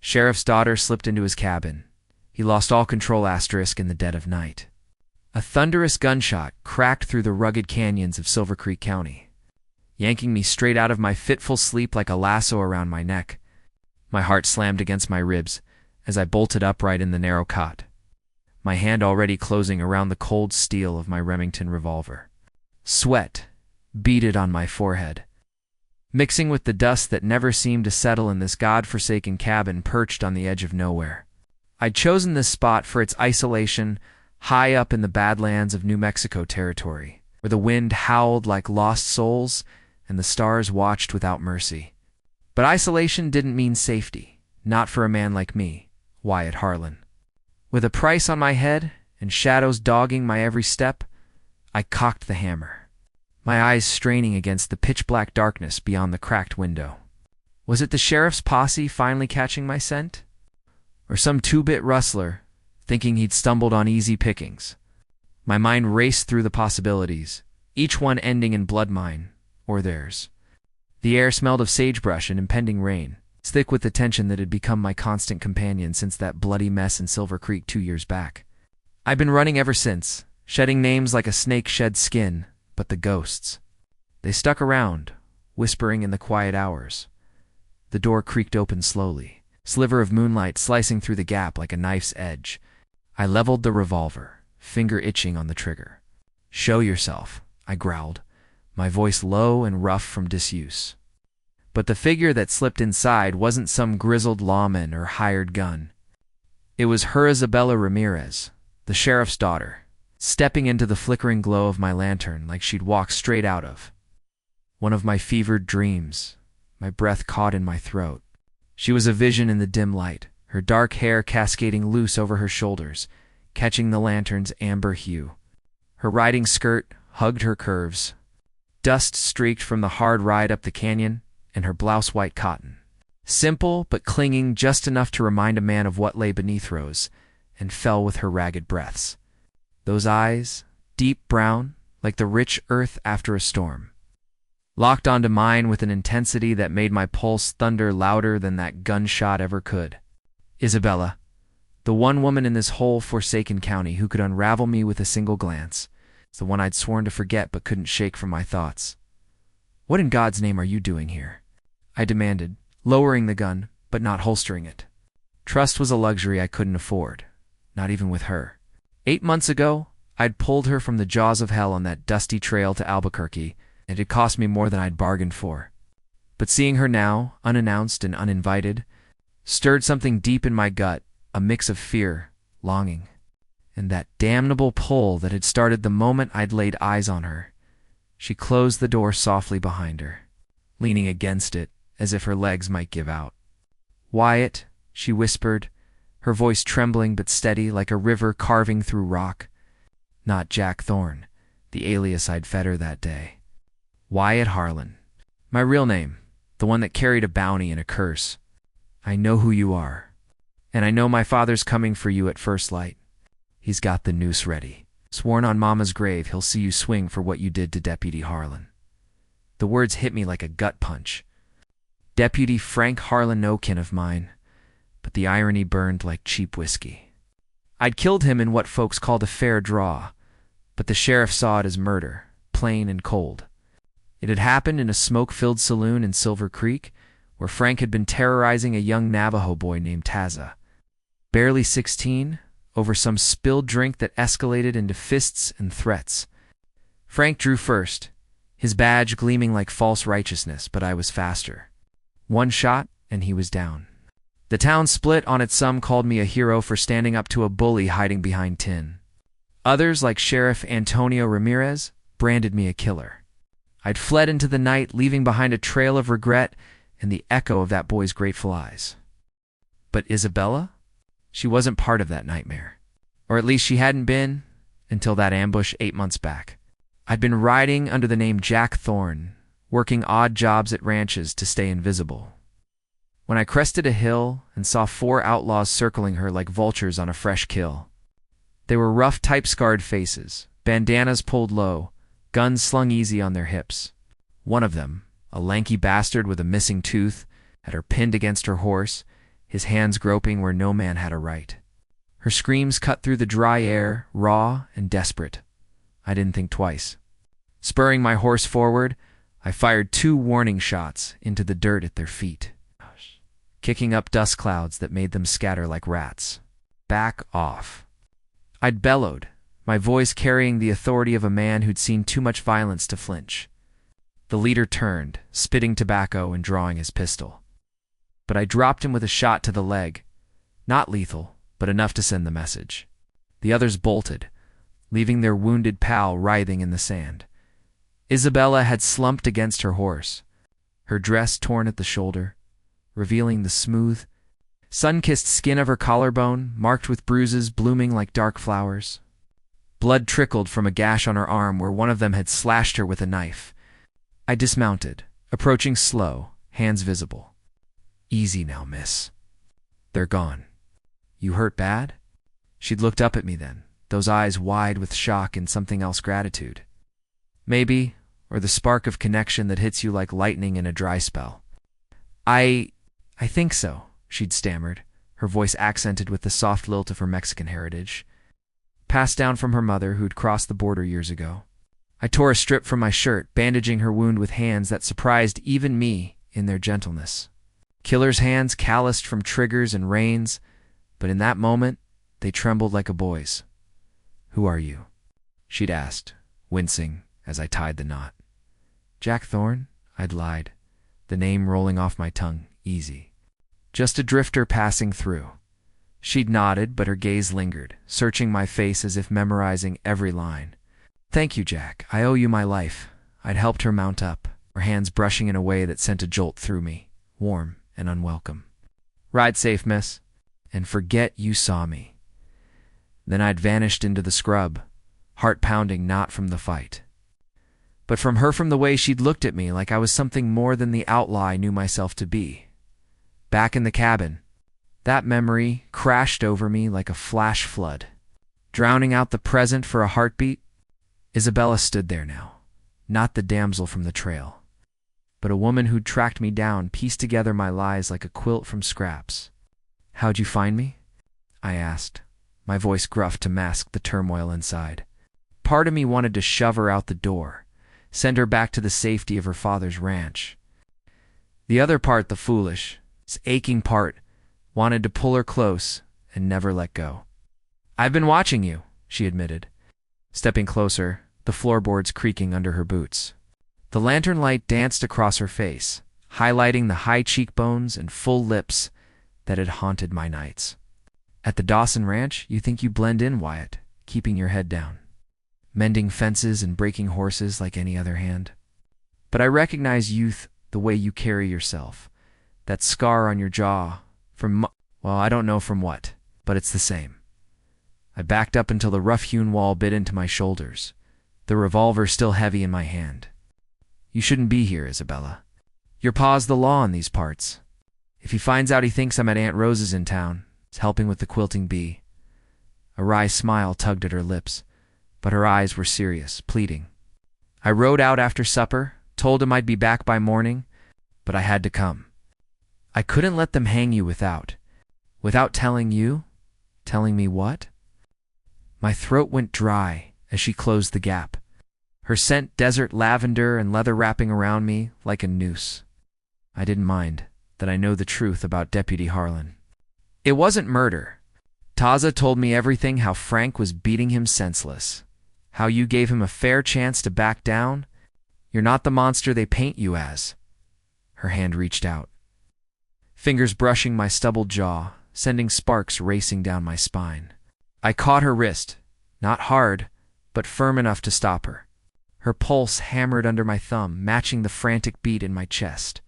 Sheriff's daughter slipped into his cabin. He lost all control in the dead of night. A thunderous gunshot cracked through the rugged canyons of Silver Creek County, yanking me straight out of my fitful sleep like a lasso around my neck. My heart slammed against my ribs as I bolted upright in the narrow cot, my hand already closing around the cold steel of my Remington revolver. Sweat beaded on my forehead, mixing with the dust that never seemed to settle in this god-forsaken cabin perched on the edge of nowhere. I'd chosen this spot for its isolation, high up in the Badlands of New Mexico territory, where the wind howled like lost souls and the stars watched without mercy. But isolation didn't mean safety, not for a man like me, Wyatt Harlan. With a price on my head and shadows dogging my every step, I cocked the hammer, my eyes straining against the pitch-black darkness beyond the cracked window. Was it the sheriff's posse finally catching my scent? Or some two-bit rustler thinking he'd stumbled on easy pickings? My mind raced through the possibilities, each one ending in blood mine, or theirs. The air smelled of sagebrush and impending rain, thick with the tension that had become my constant companion since that bloody mess in Silver Creek 2 years back. I'd been running ever since, shedding names like a snake sheds skin, but the ghosts, they stuck around, whispering in the quiet hours. The door creaked open slowly, sliver of moonlight slicing through the gap like a knife's edge. I leveled the revolver, finger itching on the trigger. "Show yourself," I growled, my voice low and rough from disuse. But the figure that slipped inside wasn't some grizzled lawman or hired gun. It was her Isabella Ramirez, the sheriff's daughter, stepping into the flickering glow of my lantern like she'd walked straight out of one of my fevered dreams, my breath caught in my throat. She was a vision in the dim light, her dark hair cascading loose over her shoulders, catching the lantern's amber hue. Her riding skirt hugged her curves. Dust streaked from the hard ride up the canyon, and her blouse white cotton. Simple, but clinging just enough to remind a man of what lay beneath Rose, and fell with her ragged breaths. Those eyes, deep brown, like the rich earth after a storm, locked onto mine with an intensity that made my pulse thunder louder than that gunshot ever could. Isabella, the one woman in this whole forsaken county who could unravel me with a single glance, the one I'd sworn to forget but couldn't shake from my thoughts. "What in God's name are you doing here?" I demanded, lowering the gun, but not holstering it. Trust was a luxury I couldn't afford, not even with her. 8 months ago, I'd pulled her from the jaws of hell on that dusty trail to Albuquerque, and it had cost me more than I'd bargained for. But seeing her now, unannounced and uninvited, stirred something deep in my gut, a mix of fear, longing, and that damnable pull that had started the moment I'd laid eyes on her. She closed the door softly behind her, leaning against it as if her legs might give out. "Wyatt," she whispered, her voice trembling but steady like a river carving through rock. Not Jack Thorne, the alias I'd fed her that day. Wyatt Harlan. My real name, the one that carried a bounty and a curse. "I know who you are, and I know my father's coming for you at first light. He's got the noose ready. Sworn on Mama's grave he'll see you swing for what you did to Deputy Harlan." The words hit me like a gut punch. Deputy Frank Harlan, no kin of mine, but the irony burned like cheap whiskey. I'd killed him in what folks called a fair draw, but the sheriff saw it as murder, plain and cold. It had happened in a smoke-filled saloon in Silver Creek, where Frank had been terrorizing a young Navajo boy named Taza, barely 16, over some spilled drink that escalated into fists and threats. Frank drew first, his badge gleaming like false righteousness, but I was faster. One shot, and he was down. The town split on it. Some called me a hero for standing up to a bully hiding behind tin. Others, like Sheriff Antonio Ramirez, branded me a killer. I'd fled into the night, leaving behind a trail of regret and the echo of that boy's grateful eyes. But Isabella? She wasn't part of that nightmare. Or at least she hadn't been until that ambush 8 months back. I'd been riding under the name Jack Thorne, working odd jobs at ranches to stay invisible. When I crested a hill and saw 4 outlaws circling her like vultures on a fresh kill. They were rough, type-scarred faces, bandanas pulled low, guns slung easy on their hips. One of them, a lanky bastard with a missing tooth, had her pinned against her horse, his hands groping where no man had a right. Her screams cut through the dry air, raw and desperate. I didn't think twice. Spurring my horse forward, I fired 2 warning shots into the dirt at their feet, kicking up dust clouds that made them scatter like rats. Back off. I'd bellowed, my voice carrying the authority of a man who'd seen too much violence to flinch. The leader turned, spitting tobacco and drawing his pistol. But I dropped him with a shot to the leg. Not lethal, but enough to send the message. The others bolted, leaving their wounded pal writhing in the sand. Isabella had slumped against her horse, her dress torn at the shoulder, revealing the smooth, sun-kissed skin of her collarbone, marked with bruises blooming like dark flowers. Blood trickled from a gash on her arm where one of them had slashed her with a knife. I dismounted, approaching slow, hands visible. Easy now, miss. They're gone. You hurt bad? She'd looked up at me then, those eyes wide with shock and something else gratitude. Maybe, or the spark of connection that hits you like lightning in a dry spell. I think so, she'd stammered, her voice accented with the soft lilt of her Mexican heritage, passed down from her mother who'd crossed the border years ago. I tore a strip from my shirt, bandaging her wound with hands that surprised even me in their gentleness. Killer's hands calloused from triggers and reins, but in that moment, they trembled like a boy's. Who are you? She'd asked, wincing as I tied the knot. Jack Thorne? I'd lied, the name rolling off my tongue, easy. Just a drifter passing through. She'd nodded, but her gaze lingered, searching my face as if memorizing every line. Thank you, Jack. I owe you my life. I'd helped her mount up, her hands brushing in a way that sent a jolt through me, warm and unwelcome. Ride safe, miss, and forget you saw me. Then I'd vanished into the scrub, heart pounding not from the fight, but from the way she'd looked at me like I was something more than the outlaw I knew myself to be. Back in the cabin, that memory crashed over me like a flash flood, drowning out the present for a heartbeat. Isabella stood there now, not the damsel from the trail, but a woman who'd tracked me down, pieced together my lies like a quilt from scraps. How'd you find me? I asked, my voice gruff to mask the turmoil inside. Part of me wanted to shove her out the door, send her back to the safety of her father's ranch. The other part, the foolish, aching part, wanted to pull her close and never let go. I've been watching you, she admitted, stepping closer, the floorboards creaking under her boots. The lantern light danced across her face, highlighting the high cheekbones and full lips that had haunted my nights. At the Dawson Ranch, you think you blend in, Wyatt, keeping your head down, mending fences and breaking horses like any other hand. But I recognize youth the way you carry yourself, that scar on your jaw, I don't know from what, but it's the same. I backed up until the rough-hewn wall bit into my shoulders, the revolver still heavy in my hand. You shouldn't be here, Isabella. Your pa's the law in these parts. If he finds out he thinks I'm at Aunt Rose's in town, he's helping with the quilting bee. A wry smile tugged at her lips, but her eyes were serious, pleading. I rode out after supper, told him I'd be back by morning, but I had to come. I couldn't let them hang you without telling you? Telling me what? My throat went dry as she closed the gap, her scent desert lavender and leather wrapping around me like a noose. I didn't mind that I know the truth about Deputy Harlan. It wasn't murder. Taza told me everything, how Frank was beating him senseless, how you gave him a fair chance to back down. You're not the monster they paint you as. Her hand reached out, fingers brushing my stubbled jaw, sending sparks racing down my spine. I caught her wrist, not hard, but firm enough to stop her. Her pulse hammered under my thumb, matching the frantic beat in my chest.